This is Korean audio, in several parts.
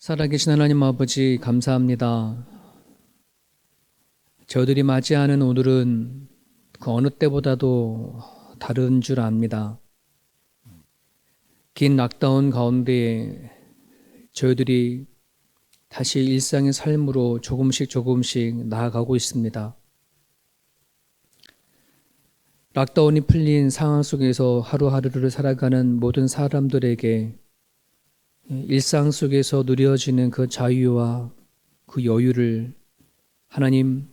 살아계신 하나님 아버지 감사합니다. 저들이 맞이하는 오늘은 그 어느 때보다도 다른 줄 압니다. 긴 락다운 가운데 저희들이 다시 일상의 삶으로 조금씩 나아가고 있습니다. 락다운이 풀린 상황 속에서 하루하루를 살아가는 모든 사람들에게 일상 속에서 누려지는 그 자유와 그 여유를 하나님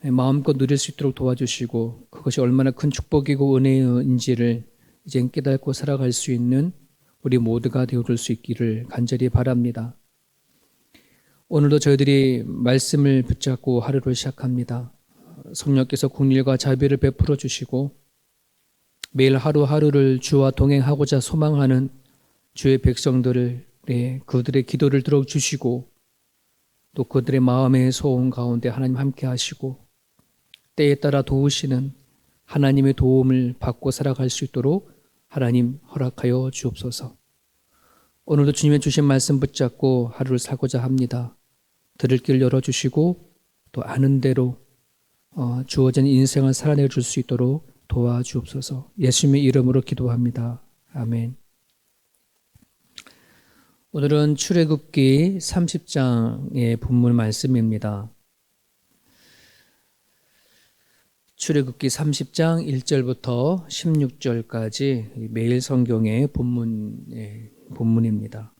마음껏 누릴 수 있도록 도와주시고, 그것이 얼마나 큰 축복이고 은혜인지를 이젠 깨닫고 살아갈 수 있는 우리 모두가 되어줄 수 있기를 간절히 바랍니다. 오늘도 저희들이 말씀을 붙잡고 하루를 시작합니다. 성령께서 긍휼과 자비를 베풀어 주시고 매일 하루하루를 주와 동행하고자 소망하는 주의 백성들을, 그들의 기도를 들어주시고 또 그들의 마음의 소원 가운데 하나님 함께 하시고 때에 따라 도우시는 하나님의 도움을 받고 살아갈 수 있도록 하나님 허락하여 주옵소서. 오늘도 주님의 주신 말씀 붙잡고 하루를 살고자 합니다. 들을 길 열어주시고 또 아는 대로 주어진 인생을 살아내 줄 수 있도록 도와주옵소서. 예수님의 이름으로 기도합니다. 아멘. 오늘은 출애굽기 30장의 본문 말씀입니다. 출애굽기 30장 1절부터 16절까지 매일 성경의 본문입니다.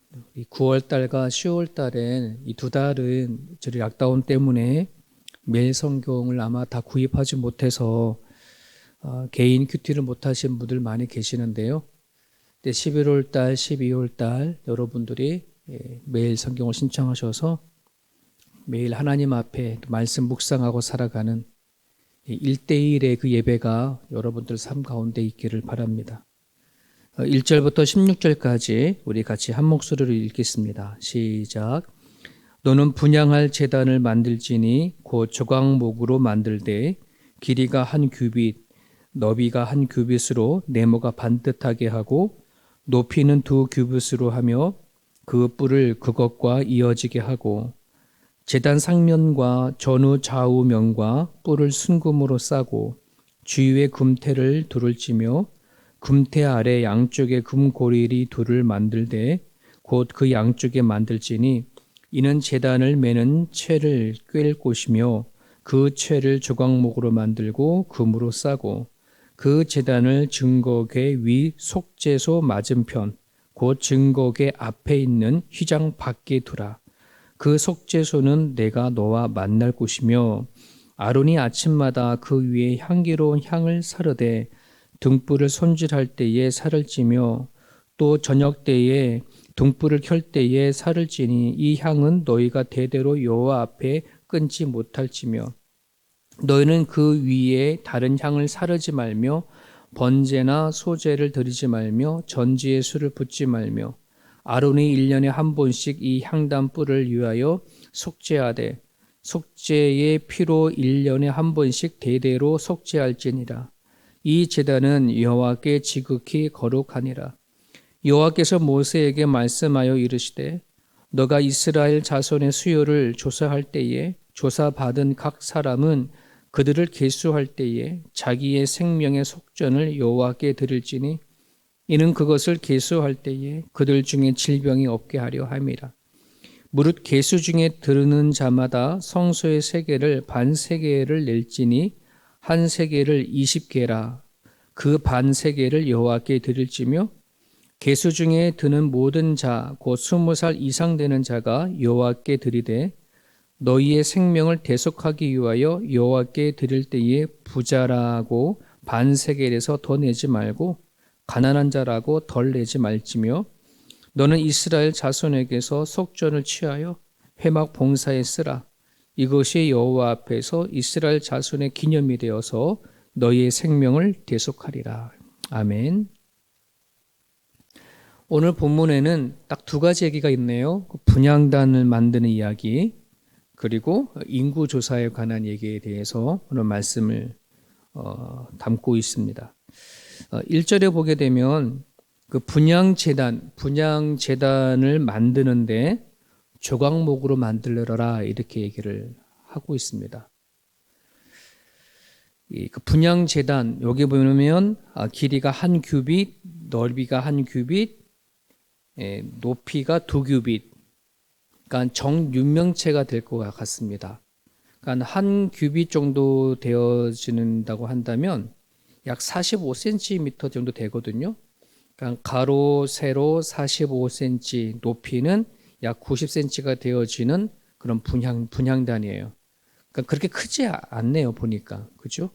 9월달과 10월달엔 이 두 달은 저희 락다운 때문에 매일 성경을 아마 다 구입하지 못해서 개인 큐티를 못하신 분들 많이 계시는데요. 11월달, 12월달 여러분들이 매일 성경을 신청하셔서 매일 하나님 앞에 말씀 묵상하고 살아가는 1대1의 그 예배가 여러분들 삶 가운데 있기를 바랍니다. 1절부터 16절까지 우리 같이 한 목소리로 읽겠습니다. 시작. 너는 분향할 제단을 만들지니 곧 조각목으로 만들되 길이가 한 규빗, 너비가 한 규빗으로 네모가 반듯하게 하고 높이는 2규빗으로 하며 그 뿔을 그것과 이어지게 하고 제단 상면과 전후 좌우면과 뿔을 순금으로 싸고 주위에 금태를 둘을 찌며 금태 아래 양쪽에 금고리리 둘을 만들되 곧 그 양쪽에 만들지니 이는 제단을 매는 채를 꿰일 곳이며 그 채를 조각목으로 만들고 금으로 싸고 그 제단을 증거궤 위 속죄소 맞은편 곧 증거궤 앞에 있는 휘장 밖에 두라. 그 속죄소는 내가 너와 만날 곳이며 아론이 아침마다 그 위에 향기로운 향을 사르되 등불을 손질할 때에 살을 찌며 또 저녁 때에 등불을 켤 때에 살을 찌니 이 향은 너희가 대대로 여호와 앞에 끊지 못할지며 너희는 그 위에 다른 향을 사르지 말며 번제나 소제를 드리지 말며 전지에 술을 붓지 말며 아론이 1년에 한 번씩 이 향단 뿔을 위하여 속죄하되 속죄의 피로 1년에 한 번씩 대대로 속죄할지니라. 이 제단은 여호와께 지극히 거룩하니라. 여호와께서 모세에게 말씀하여 이르시되 너가 이스라엘 자손의 수요를 조사할 때에 조사받은 각 사람은 그들을 계수할 때에 자기의 생명의 속전을 여호와께 드릴지니 이는 그것을 계수할 때에 그들 중에 질병이 없게 하려 함이라. 무릇 계수 중에 들으는 자마다 성소의 세계를 반 세계를 낼지니 한 세계를 20개라. 그 반 세계를 여호와께 드릴지며 계수 중에 드는 모든 자 곧 20살 이상 되는 자가 여호와께 드리되 너희의 생명을 대속하기 위하여 여호와께 드릴 때에 부자라고 반 세겔에서 더 내지 말고 가난한 자라고 덜 내지 말지며 너는 이스라엘 자손에게서 속전을 취하여 회막 봉사에 쓰라. 이것이 여호와 앞에서 이스라엘 자손의 기념이 되어서 너희의 생명을 대속하리라. 아멘. 오늘 본문에는 딱 두 가지 얘기가 있네요. 분향단을 만드는 이야기 그리고 인구조사에 관한 얘기에 대해서 오늘 말씀을 담고 있습니다. 1절에 보게 되면 그 분향재단을 만드는데 조각목으로 만들어라 이렇게 얘기를 하고 있습니다. 그 분향제단 여기 보면 길이가 1규빗, 넓이가 1규빗, 높이가 2규빗, 그러니까 정육면체가 될 것 같습니다. 그러니까 1규빗 정도 되어진다고 한다면 약 45cm 정도 되거든요. 그러니까 가로, 세로 45cm, 높이는 약 90cm가 되어지는 그런 분향단이에요. 그러니까 그렇게 크지 않네요, 보니까. 그죠?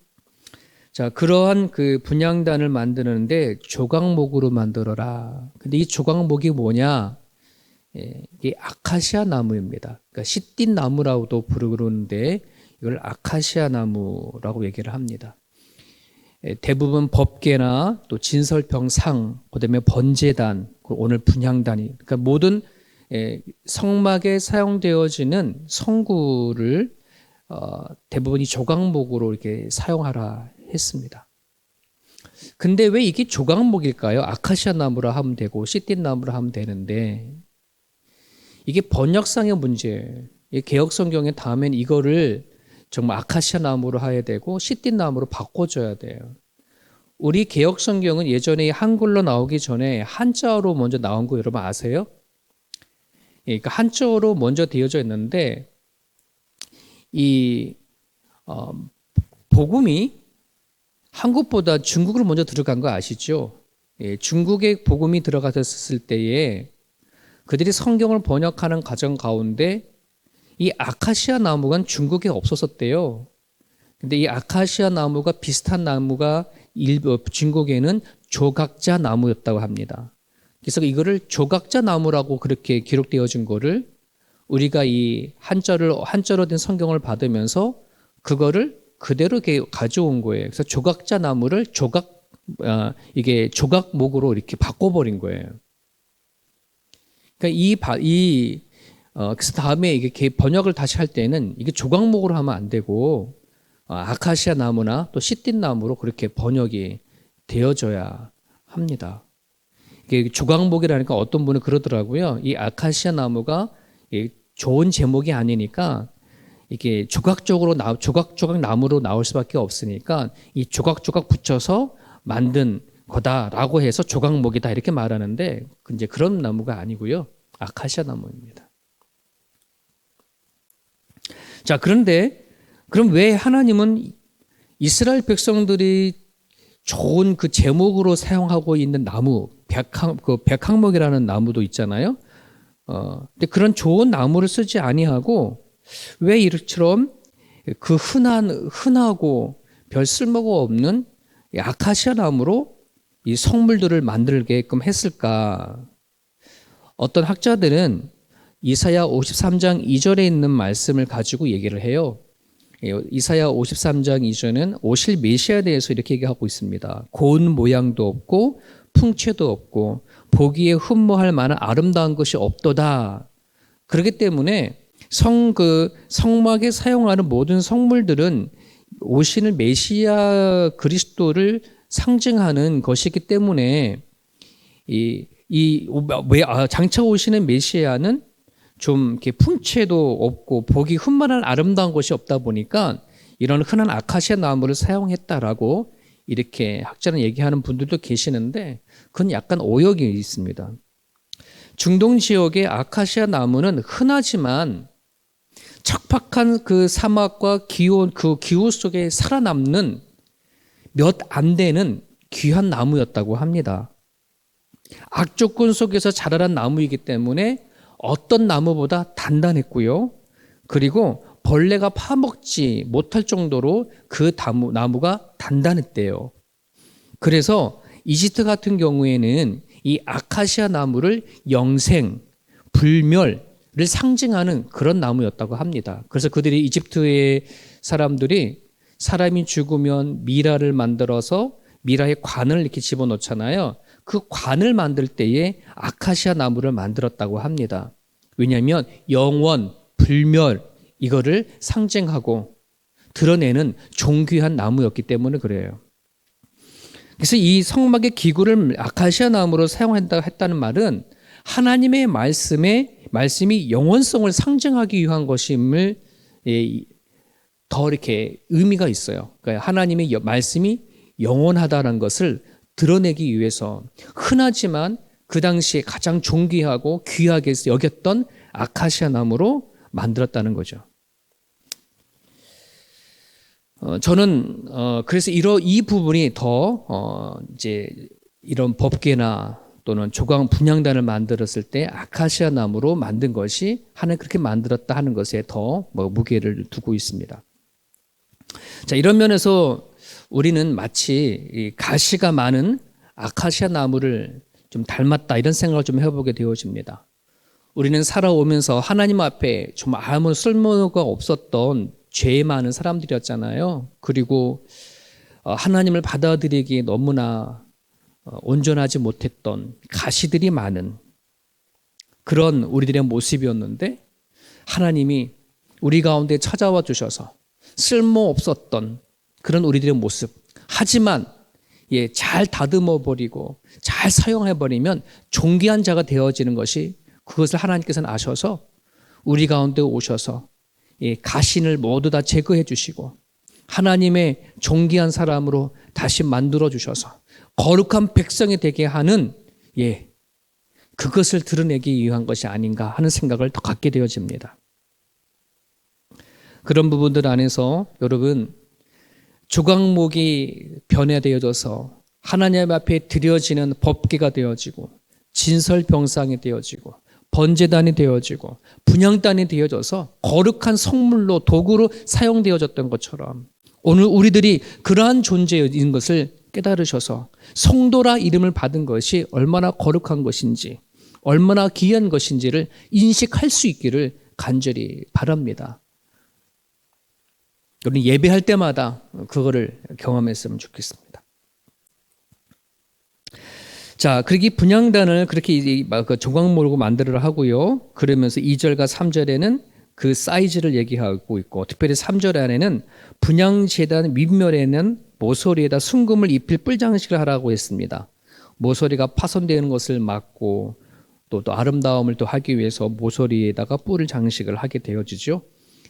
자, 그러한 그 분향단을 만드는데 조각목으로 만들어라. 근데 이 조각목이 뭐냐? 이게 아카시아 나무입니다. 그러니까 시띠 나무라고도 부르는데 이걸 아카시아 나무라고 얘기를 합니다. 대부분 법계나 또 진설병상, 그다음에 번제단, 오늘 분향단이, 그러니까 모든 성막에 사용되어지는 성구를 대부분 이 조각목으로 이렇게 사용하라 했습니다. 근데 왜 이게 조각목일까요? 아카시아 나무라 하면 되고 시띠 나무라 하면 되는데 이게 번역상의 문제예요. 개역 성경에 다음엔 이거를 정말 아카시아 나무로 해야 되고 시띠 나무로 바꿔줘야 돼요. 우리 개역 성경은 예전에 한글로 나오기 전에 한자어로 먼저 나온 거 여러분 아세요? 그러니까 한자어로 먼저 되어져 있는데 이 복음이 한국보다 중국으로 먼저 들어간 거 아시죠? 중국에 복음이 들어갔을 때에 그들이 성경을 번역하는 과정 가운데 이 아카시아 나무가 중국에 없었었대요. 근데 이 아카시아 나무가 비슷한 나무가 중국에는 조각자 나무였다고 합니다. 그래서 이거를 조각자 나무라고 그렇게 기록되어진 거를 우리가 이 한자로 된 성경을 받으면서 그거를 그대로 가져온 거예요. 그래서 조각자 나무를 이게 조각목으로 이렇게 바꿔버린 거예요. 그러니까 그래서 다음에 이게 번역을 다시 할 때는 이게 조각목으로 하면 안 되고 아카시아 나무나 또 시띠 나무로 그렇게 번역이 되어져야 합니다. 이게 조각목이라니까 어떤 분은 그러더라고요. 이 아카시아 나무가 좋은 제목이 아니니까 이게 조각조각 나무로 나올 수밖에 없으니까 이 조각조각 붙여서 만든 거다라고 해서 조각목이다 이렇게 말하는데 이제 그런 나무가 아니고요. 아카시아 나무입니다. 자, 그런데 그럼 왜 하나님은 이스라엘 백성들이 좋은 그 제목으로 사용하고 있는 나무, 백항목이라는 나무도 있잖아요. 근데 그런 좋은 나무를 쓰지 아니하고 왜 이처럼 그 흔하고 별 쓸모가 없는 아카시아 나무로 이 성물들을 만들게끔 했을까? 어떤 학자들은 이사야 53장 2절에 있는 말씀을 가지고 얘기를 해요. 이사야 53장 2절은 오실 메시아에 대해서 이렇게 얘기하고 있습니다. 고운 모양도 없고 풍채도 없고 보기에 흠모할 만한 아름다운 것이 없도다. 그렇기 때문에 성막에 사용하는 모든 성물들은 오시는 메시아 그리스도를 상징하는 것이기 때문에 장차 오시는 메시아는 좀 이렇게 풍채도 없고 보기 흠만한 아름다운 것이 없다 보니까 이런 흔한 아카시아 나무를 사용했다라고 이렇게 학자는 얘기하는 분들도 계시는데 그건 약간 오역이 있습니다. 중동 지역의 아카시아 나무는 흔하지만 척박한 그 사막과 그 기후 속에 살아남는 몇 안 되는 귀한 나무였다고 합니다. 악조건 속에서 자라난 나무이기 때문에 어떤 나무보다 단단했고요. 그리고 벌레가 파먹지 못할 정도로 그 나무가 단단했대요. 그래서 이집트 같은 경우에는 이 아카시아 나무를 영생, 불멸을 상징하는 그런 나무였다고 합니다. 그래서 그들이 이집트의 사람들이 사람이 죽으면 미라를 만들어서 미라의 관을 이렇게 집어넣잖아요. 그 관을 만들 때에 아카시아 나무를 만들었다고 합니다. 왜냐하면 영원, 불멸 이거를 상징하고 드러내는 존귀한 나무였기 때문에 그래요. 그래서 이 성막의 기구를 아카시아 나무로 사용한다고 했다는 말은 하나님의 말씀에 말씀이 영원성을 상징하기 위한 것임을 더 이렇게 의미가 있어요. 그러니까 하나님의 말씀이 영원하다는 것을 드러내기 위해서 흔하지만 그 당시에 가장 존귀하고 귀하게 여겼던 아카시아 나무로 만들었다는 거죠. 저는 그래서 이 부분이 더 이제 이런 법궤나 또는 조각 분향단을 만들었을 때 아카시아 나무로 만든 것이 하나님 그렇게 만들었다 하는 것에 더 무게를 두고 있습니다. 자, 이런 면에서 우리는 마치 이 가시가 많은 아카시아 나무를 좀 닮았다 이런 생각을 좀 해보게 되어집니다. 우리는 살아오면서 하나님 앞에 좀 아무 쓸모가 없었던 죄 많은 사람들이었잖아요. 그리고 하나님을 받아들이기에 너무나 온전하지 못했던 가시들이 많은 그런 우리들의 모습이었는데 하나님이 우리 가운데 찾아와 주셔서 쓸모없었던 그런 우리들의 모습, 하지만 잘 다듬어 버리고 잘 사용해 버리면 존귀한 자가 되어지는 것이, 그것을 하나님께서는 아셔서 우리 가운데 오셔서 가신을 모두 다 제거해 주시고 하나님의 존귀한 사람으로 다시 만들어 주셔서 거룩한 백성이 되게 하는 그것을 드러내기 위한 것이 아닌가 하는 생각을 더 갖게 되어집니다. 그런 부분들 안에서 여러분, 조각목이 변화되어져서 하나님 앞에 드려지는 법궤가 되어지고 진설병상이 되어지고 번제단이 되어지고 분향단이 되어져서 거룩한 성물로 도구로 사용되어졌던 것처럼 오늘 우리들이 그러한 존재인 것을 깨달으셔서 성도라 이름을 받은 것이 얼마나 거룩한 것인지 얼마나 귀한 것인지를 인식할 수 있기를 간절히 바랍니다. 우리 예배할 때마다 그거를 경험했으면 좋겠습니다. 자, 그렇게 분향단을 그렇게 조각목으로 만들어 하고요. 그러면서 2절과 3절에는 그 사이즈를 얘기하고 있고, 특별히 3절 안에는 분향제단 윗면에는 모서리에다 순금을 입힐 뿔장식을 하라고 했습니다. 모서리가 파손되는 것을 막고 또 아름다움을 또 하기 위해서 모서리에다가 뿔을 장식을 하게 되어지죠.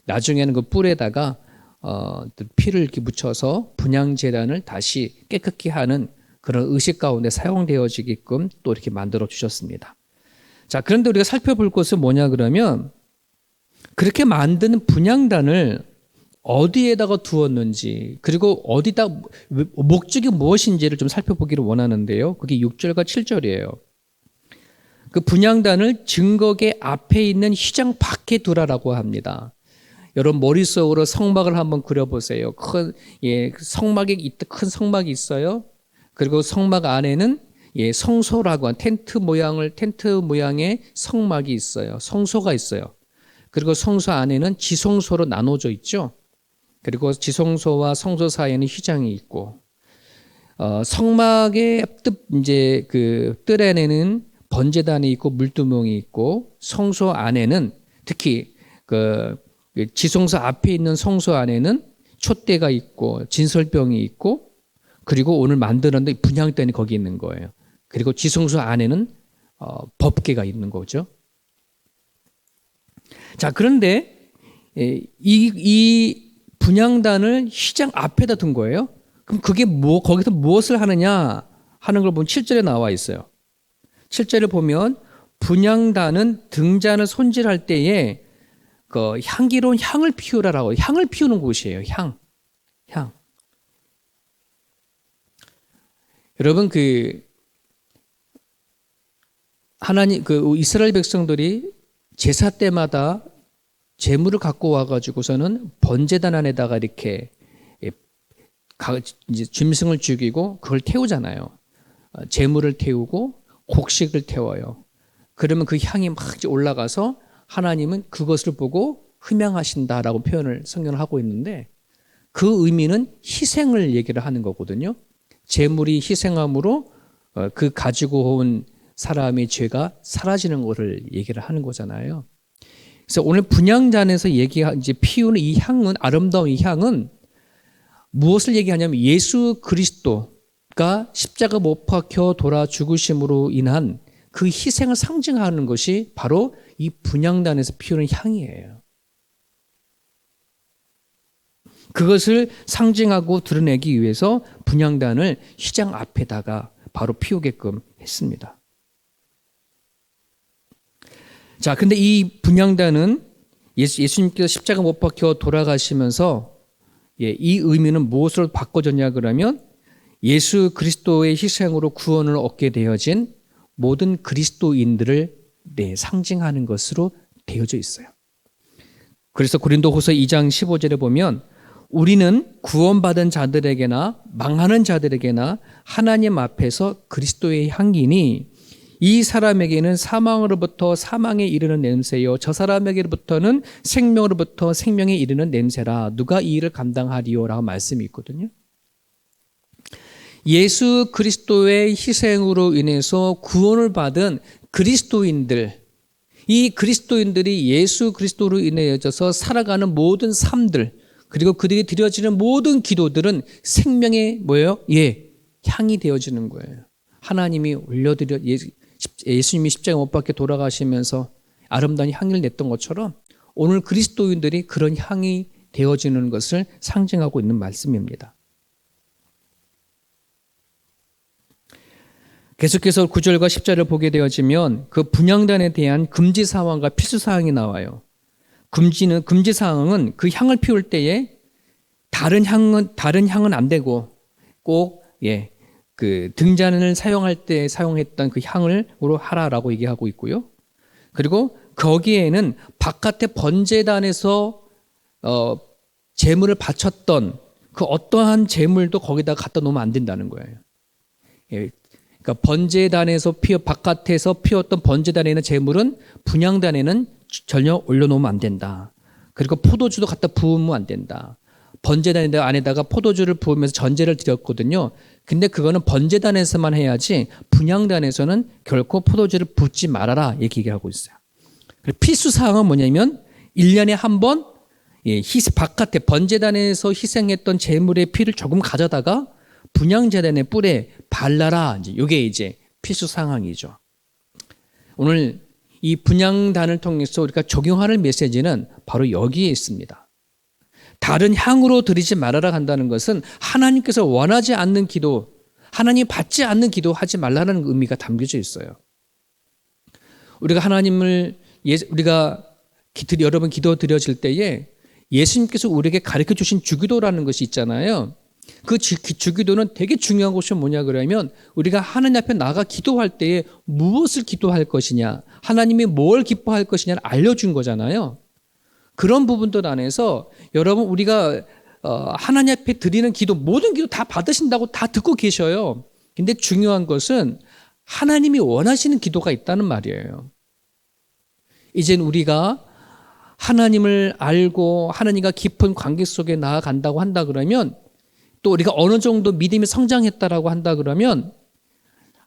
나중에는 그 뿔에다가 피를 이렇게 묻혀서 분향제단을 다시 깨끗게 하는 그런 의식 가운데 사용되어지게끔 또 이렇게 만들어 주셨습니다. 자, 그런데 우리가 살펴볼 것은 뭐냐 그러면, 그렇게 만드는 분향단을 어디에다가 두었는지, 그리고 어디다 목적이 무엇인지를 좀 살펴보기를 원하는데요. 그게 6절과 7절이에요. 그 분향단을 증거계 앞에 있는 휘장 밖에 두라라고 합니다. 여러분 머릿속으로 성막을 한번 그려보세요. 큰 성막이 있어요. 그리고 성막 안에는 성소라고 한 텐트 모양의 성막이 있어요. 성소가 있어요. 그리고 성소 안에는 지성소로 나눠져 있죠. 그리고 지성소와 성소 사이에는 휘장이 있고, 성막의 뜰 안에는 번제단이 있고 물두멍이 있고, 성소 안에는 특히 지성소 앞에 있는 성소 안에는 촛대가 있고 진설병이 있고, 그리고 오늘 만드는데 분향단이 거기 있는 거예요. 그리고 지성소 안에는 법궤가 있는 거죠. 자, 그런데 이 분향단을 휘장 앞에다 둔 거예요. 그럼 그게 거기서 무엇을 하느냐 하는 걸 보면 7절에 나와 있어요. 7절을 보면 분향단은 등잔을 손질할 때에 그 향기로운 향을 피우라라고, 향을 피우는 곳이에요. 향. 여러분 하나님 이스라엘 백성들이 제사 때마다 제물을 갖고 와가지고서는 번제단 안에다가 이렇게 이제 짐승을 죽이고 그걸 태우잖아요. 제물을 태우고 곡식을 태워요. 그러면 그 향이 막 올라가서 하나님은 그것을 보고 흠양하신다라고 표현을 성경을 하고 있는데, 그 의미는 희생을 얘기를 하는 거거든요. 제물이 희생함으로 그 가지고 온 사람의 죄가 사라지는 것을 얘기를 하는 거잖아요. 그래서 오늘 분향단에서 이제 피우는 이 향은, 아름다운 이 향은 무엇을 얘기하냐면 예수 그리스도가 십자가 못 박혀 돌아 죽으심으로 인한 그 희생을 상징하는 것이 바로 이 분향단에서 피우는 향이에요. 그것을 상징하고 드러내기 위해서 분향단을 휘장 앞에다가 바로 피우게끔 했습니다. 자, 근데 이 분향단은 예수님께서 십자가 못 박혀 돌아가시면서 이 의미는 무엇으로 바꿔졌냐 그러면 예수 그리스도의 희생으로 구원을 얻게 되어진 모든 그리스도인들을 상징하는 것으로 되어져 있어요. 그래서 고린도후서 2장 15절에 보면 우리는 구원받은 자들에게나 망하는 자들에게나 하나님 앞에서 그리스도의 향기니 이 사람에게는 사망으로부터 사망에 이르는 냄새요 저 사람에게로부터는 생명으로부터 생명에 이르는 냄새라 누가 이 일을 감당하리요 라고 말씀이 있거든요. 예수 그리스도의 희생으로 인해서 구원을 받은 그리스도인들, 이 그리스도인들이 예수 그리스도로 인해서 살아가는 모든 삶들, 그리고 그들이 드려지는 모든 기도들은 생명의 뭐예요? 향이 되어지는 거예요. 하나님이 올려드려 예수님이 십자가 못 박혀 돌아가시면서 아름다운 향을 냈던 것처럼 오늘 그리스도인들이 그런 향이 되어지는 것을 상징하고 있는 말씀입니다. 계속해서 9절과 10절을 보게 되어지면 그 분향단에 대한 금지 사항과 필수 사항이 나와요. 금지 사항은 그 향을 피울 때에 다른 향은 안 되고 꼭 그 등잔을 사용할 때 사용했던 그 향으로 하라라고 얘기하고 있고요. 그리고 거기에는 바깥에 번제단에서 제물을 바쳤던 그 어떠한 제물도 거기다 갖다 놓으면 안 된다는 거예요. 그러니까 번제단에서 바깥에서 피웠던 번제단에 있는 제물은 분향단에는 전혀 올려놓으면 안 된다. 그리고 포도주도 갖다 부으면 안 된다. 번제단 안에다가 포도주를 부으면서 전제를 드렸거든요. 근데 그거는 번제단에서만 해야지 분향단에서는 결코 포도주를 붓지 말아라 이렇게 얘기하고 있어요. 필수 사항은 뭐냐면 1년에 한 번 바깥에 번제단에서 희생했던 제물의 피를 조금 가져다가 분향제단의 뿔에 발라라. 이게 이제 필수 상황이죠. 오늘 이 분향단을 통해서 우리가 적용하는 메시지는 바로 여기에 있습니다. 다른 향으로 드리지 말아라 한다는 것은 하나님께서 원하지 않는 기도, 하나님 받지 않는 기도 하지 말라는 의미가 담겨져 있어요. 우리가 여러분 기도 드려질 때에 예수님께서 우리에게 가르쳐 주신 주기도라는 것이 있잖아요. 그 주기도는 되게 중요한 것이 뭐냐 그러면 우리가 하나님 앞에 나가 기도할 때에 무엇을 기도할 것이냐, 하나님이 뭘 기뻐할 것이냐를 알려준 거잖아요. 그런 부분들 안에서 여러분 우리가 하나님 앞에 드리는 기도, 모든 기도 다 받으신다고 다 듣고 계셔요. 근데 중요한 것은 하나님이 원하시는 기도가 있다는 말이에요. 이젠 우리가 하나님을 알고 하나님과 깊은 관계 속에 나아간다고 한다 그러면 또 우리가 어느 정도 믿음이 성장했다라고 한다 그러면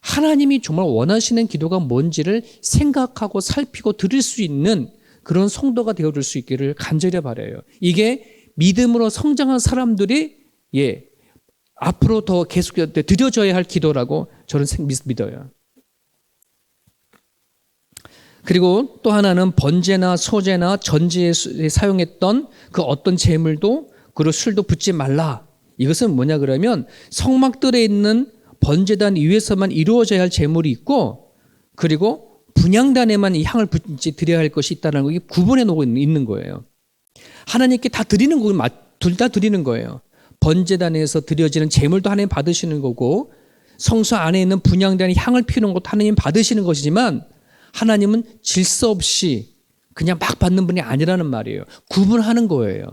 하나님이 정말 원하시는 기도가 뭔지를 생각하고 살피고 들을 수 있는 그런 성도가 되어줄 수 있기를 간절히 바라요. 이게 믿음으로 성장한 사람들이 앞으로 더 계속 드려져야 할 기도라고 저는 믿어요. 그리고 또 하나는 번제나 소제나 전제에 사용했던 그 어떤 제물도 그리고 술도 붓지 말라. 이것은 뭐냐 그러면 성막들에 있는 번제단 위에서만 이루어져야 할 제물이 있고 그리고 분향단에만 이 향을 드려야 할 것이 있다는 거 구분해 놓고 있는 거예요. 하나님께 다 드리는 거 둘 다 드리는 거예요. 번제단에서 드려지는 제물도 하나님 받으시는 거고 성소 안에 있는 분향단의 향을 피우는 것도 하나님 받으시는 것이지만 하나님은 질서 없이 그냥 막 받는 분이 아니라는 말이에요. 구분하는 거예요.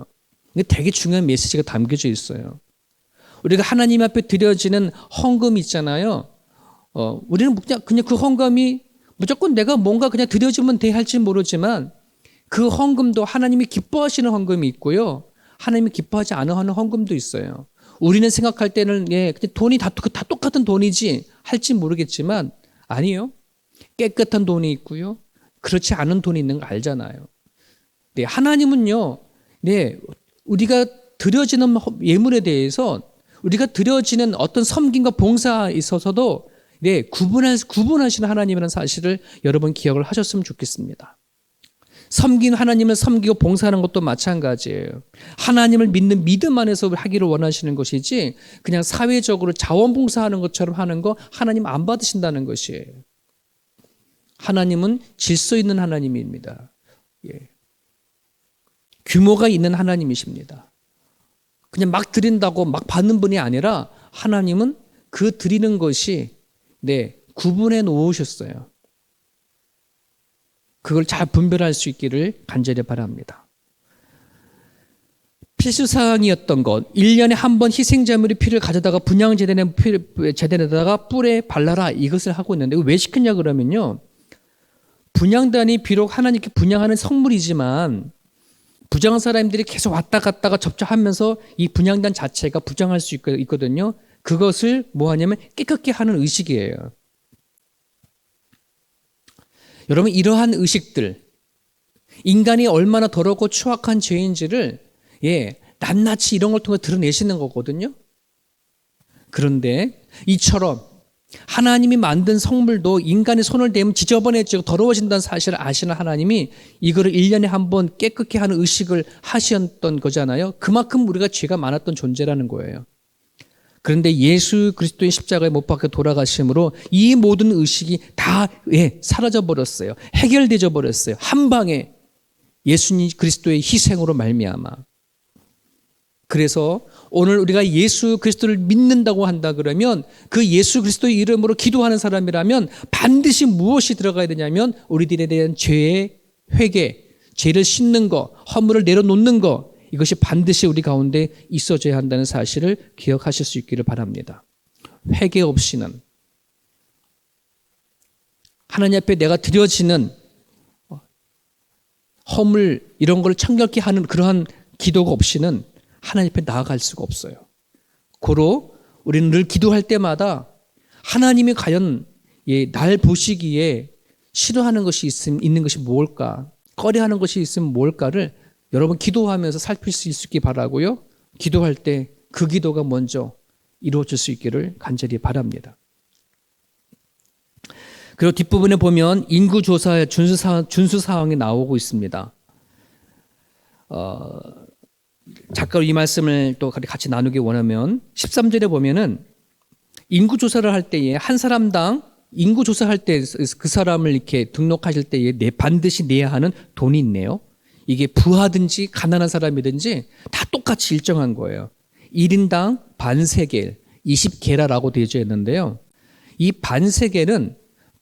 이게 되게 중요한 메시지가 담겨져 있어요. 우리가 하나님 앞에 드려지는 헌금 있잖아요. 우리는 그냥 그 헌금이 무조건 내가 뭔가 그냥 드려주면 돼 할지 모르지만 그 헌금도 하나님이 기뻐하시는 헌금이 있고요. 하나님이 기뻐하지 않은 헌금도 있어요. 우리는 생각할 때는 그냥 돈이 다 똑같은 돈이지 할지 모르겠지만 아니요. 깨끗한 돈이 있고요. 그렇지 않은 돈이 있는 거 알잖아요. 네, 하나님은요. 우리가 드려지는 예물에 대해서 우리가 드려지는 어떤 섬김과 봉사에 있어서도 네, 구분하시는 하나님이라는 사실을 여러분 기억을 하셨으면 좋겠습니다. 섬긴 하나님을 섬기고 봉사하는 것도 마찬가지예요. 하나님을 믿는 믿음 안에서 하기를 원하시는 것이지 그냥 사회적으로 자원봉사하는 것처럼 하는 거 하나님 안 받으신다는 것이에요. 하나님은 질서 있는 하나님입니다. 예. 규모가 있는 하나님이십니다. 그냥 막 드린다고 막 받는 분이 아니라 하나님은 그 드리는 것이 구분해 놓으셨어요. 그걸 잘 분별할 수 있기를 간절히 바랍니다. 필수사항이었던 것, 1년에 한 번 희생제물의 피를 가져다가 분향제단에다가 뿔에 발라라, 이것을 하고 있는데 왜 시켰냐 그러면요, 분향단이 비록 하나님께 분향하는 성물이지만 부정한 사람들이 계속 왔다 갔다가 접촉하면서 이 분향단 자체가 부정할 수 있거든요. 그것을 뭐 하냐면 깨끗게 하는 의식이에요. 여러분, 이러한 의식들, 인간이 얼마나 더럽고 추악한 죄인지를 낱낱이 이런 걸 통해 드러내시는 거거든요. 그런데 이처럼 하나님이 만든 성물도 인간의 손을 대면 지저분해지고 더러워진다는 사실을 아시는 하나님이 이거를 1년에 한 번 깨끗게 하는 의식을 하셨던 거잖아요. 그만큼 우리가 죄가 많았던 존재라는 거예요. 그런데 예수 그리스도의 십자가에 못 박혀 돌아가심으로 이 모든 의식이 다 사라져 버렸어요. 해결되어 버렸어요. 한 방에 예수님 그리스도의 희생으로 말미암아. 그래서 오늘 우리가 예수 그리스도를 믿는다고 한다 그러면 그 예수 그리스도의 이름으로 기도하는 사람이라면 반드시 무엇이 들어가야 되냐면 우리들에 대한 죄의 회개, 죄를 씻는 거, 허물을 내려놓는 거, 이것이 반드시 우리 가운데 있어져야 한다는 사실을 기억하실 수 있기를 바랍니다. 회개 없이는, 하나님 앞에 내가 드려지는 허물 이런 걸 청결케 하는 그러한 기도가 없이는 하나님 앞에 나아갈 수가 없어요. 고로 우리는 늘 기도할 때마다 하나님이 과연 날 보시기에 싫어하는 것이 있는 것이 뭘까, 꺼려하는 것이 있으면 뭘까를 여러분 기도하면서 살필 수 있기 바라고요. 기도할 때 그 기도가 먼저 이루어질 수 있기를 간절히 바랍니다. 그리고 뒷부분에 보면 인구조사의 준수사항이 나오고 있습니다. 작가로 이 말씀을 또 같이 나누기 원하면 13절에 보면은 인구조사를 할 때에 한 사람당 인구조사할 때 그 사람을 이렇게 등록하실 때에 반드시 내야 하는 돈이 있네요. 이게 부하든지 가난한 사람이든지 다 똑같이 일정한 거예요. 1인당 반세겔, 20게라라고 되어 있는데요. 이 반세겔은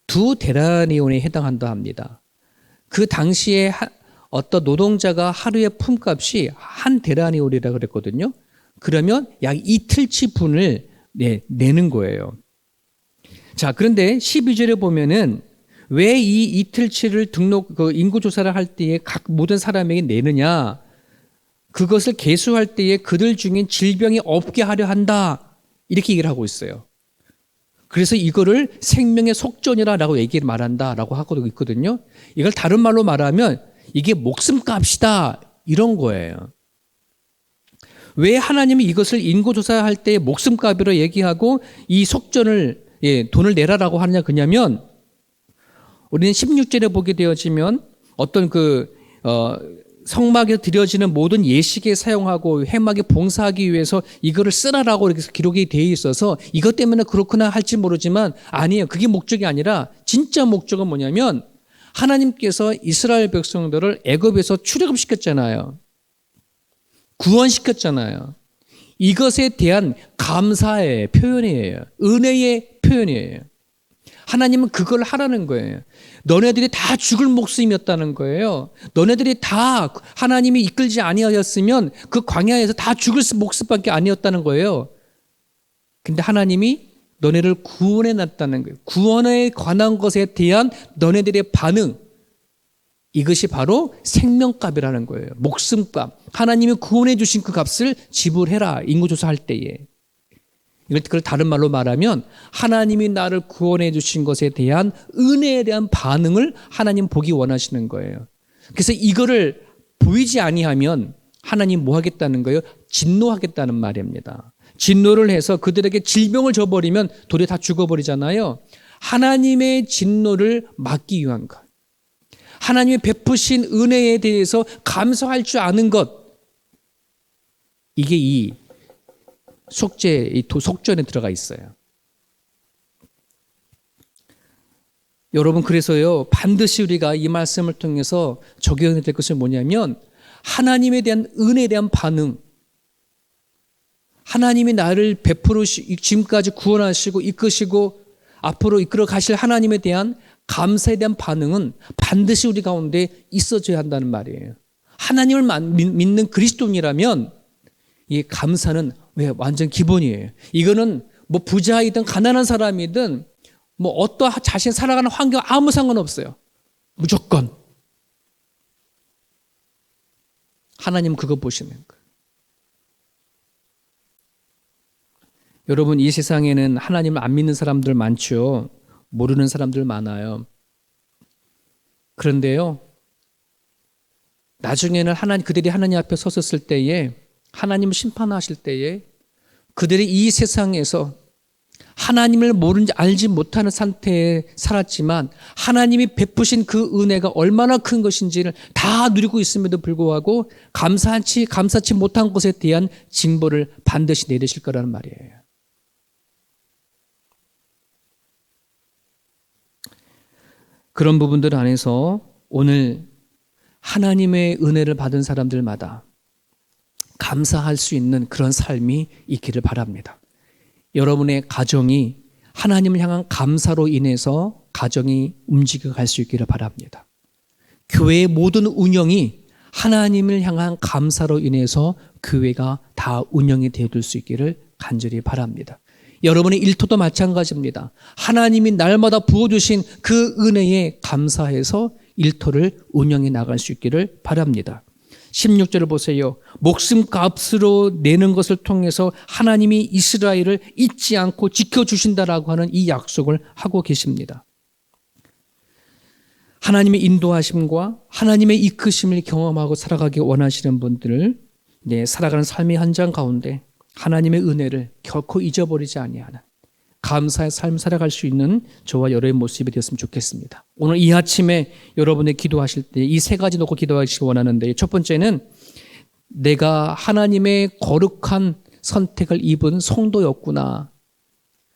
2데나리온에 해당한다 합니다. 그 당시에 어떤 노동자가 하루의 품값이 1데나리온이라고 그랬거든요. 그러면 약 이틀치 분을 내는 거예요. 자, 그런데 12절에 보면은 왜 이 이틀치를 인구조사를 할 때에 각 모든 사람에게 내느냐? 그것을 계수할 때에 그들 중에 질병이 없게 하려 한다. 이렇게 얘기를 하고 있어요. 그래서 이거를 생명의 속전이라고 얘기를 말한다라고 하고 있거든요. 이걸 다른 말로 말하면 이게 목숨값이다. 이런 거예요. 왜 하나님이 이것을 인구조사할 때 목숨값으로 얘기하고 이 속전을 돈을 내라라고 하느냐 그냐면 우리는 16절에 보게 되어지면 어떤 성막에 드려지는 모든 예식에 사용하고 회막에 봉사하기 위해서 이거를 쓰라라고 이렇게 기록이 되어 있어서 이것 때문에 그렇구나 할지 모르지만 아니에요. 그게 목적이 아니라 진짜 목적은 뭐냐면 하나님께서 이스라엘 백성들을 애굽에서 출애굽시켰잖아요. 구원시켰잖아요. 이것에 대한 감사의 표현이에요. 은혜의 표현이에요. 하나님은 그걸 하라는 거예요. 너네들이 다 죽을 목숨이었다는 거예요. 너네들이 다 하나님이 이끌지 아니하였으면 그 광야에서 다 죽을 목숨밖에 아니었다는 거예요. 근데 하나님이 너네를 구원해 놨다는 거예요. 구원에 관한 것에 대한 너네들의 반응, 이것이 바로 생명값이라는 거예요. 목숨값. 하나님이 구원해 주신 그 값을 지불해라. 인구조사할 때에. 이걸 다른 말로 말하면 하나님이 나를 구원해 주신 것에 대한 은혜에 대한 반응을 하나님 보기 원하시는 거예요. 그래서 이거를 보이지 아니하면 하나님 뭐 하겠다는 거예요? 진노하겠다는 말입니다. 진노를 해서 그들에게 질병을 줘버리면 돌이 다 죽어버리잖아요. 하나님의 진노를 막기 위한 것, 하나님의 베푸신 은혜에 대해서 감사할 줄 아는 것, 이게 이 속전에 들어가 있어요. 여러분, 그래서요, 반드시 우리가 이 말씀을 통해서 적용해야 될 것은 뭐냐면, 하나님에 대한 은혜에 대한 반응, 하나님이 나를 지금까지 구원하시고 이끄시고 앞으로 이끌어 가실 하나님에 대한 감사에 대한 반응은 반드시 우리 가운데 있어져야 한다는 말이에요. 하나님을 믿는 그리스도인이라면 이 감사는 완전 기본이에요. 이거는 뭐 부자이든 가난한 사람이든 뭐 어떠한 자신 살아가는 환경 아무 상관없어요. 무조건 하나님 그거 보시는 거예요. 여러분, 이 세상에는 하나님을 안 믿는 사람들 많죠. 모르는 사람들 많아요. 그런데요, 나중에는 그들이 하나님 앞에 섰을 때에, 하나님을 심판하실 때에 그들이 이 세상에서 하나님을 모르는지 알지 못하는 상태에 살았지만 하나님이 베푸신 그 은혜가 얼마나 큰 것인지를 다 누리고 있음에도 불구하고 감사치 못한 것에 대한 징벌을 반드시 내리실 거라는 말이에요. 그런 부분들 안에서 오늘 하나님의 은혜를 받은 사람들마다 감사할 수 있는 그런 삶이 있기를 바랍니다. 여러분의 가정이 하나님을 향한 감사로 인해서 가정이 움직여 갈 수 있기를 바랍니다. 교회의 모든 운영이 하나님을 향한 감사로 인해서 교회가 다 운영이 되어질 수 있기를 간절히 바랍니다. 여러분의 일터도 마찬가지입니다. 하나님이 날마다 부어주신 그 은혜에 감사해서 일터를 운영해 나갈 수 있기를 바랍니다. 16절을 보세요. 목숨값으로 내는 것을 통해서 하나님이 이스라엘을 잊지 않고 지켜주신다라고 하는 이 약속을 하고 계십니다. 하나님의 인도하심과 하나님의 이끄심을 경험하고 살아가기 원하시는 분들을 살아가는 삶의 현장 가운데 하나님의 은혜를 결코 잊어버리지 아니하는 감사의 삶 살아갈 수 있는 저와 여러분의 모습이 되었으면 좋겠습니다. 오늘 이 아침에 여러분의 기도하실 때 이 세 가지 놓고 기도하시기 원하는데, 첫 번째는 내가 하나님의 거룩한 선택을 입은 성도였구나.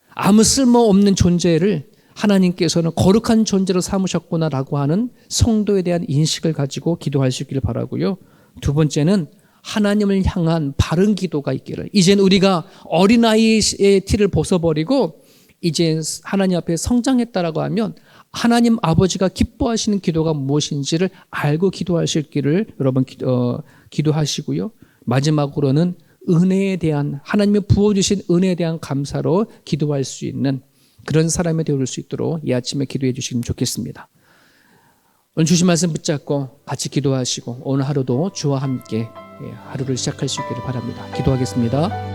아무 쓸모없는 존재를 하나님께서는 거룩한 존재로 삼으셨구나라고 하는 성도에 대한 인식을 가지고 기도하시기를 바라고요. 두 번째는 하나님을 향한 바른 기도가 있기를, 이젠 우리가 어린아이의 티를 벗어버리고 이제 하나님 앞에 성장했다라고 하면 하나님 아버지가 기뻐하시는 기도가 무엇인지를 알고 기도하실 길을 여러분 기도하시고요. 마지막으로는 은혜에 대한, 하나님이 부어주신 은혜에 대한 감사로 기도할 수 있는 그런 사람이 되어줄 수 있도록 이 아침에 기도해 주시면 좋겠습니다. 오늘 주신 말씀 붙잡고 같이 기도하시고 오늘 하루도 주와 함께 하루를 시작할 수 있기를 바랍니다. 기도하겠습니다.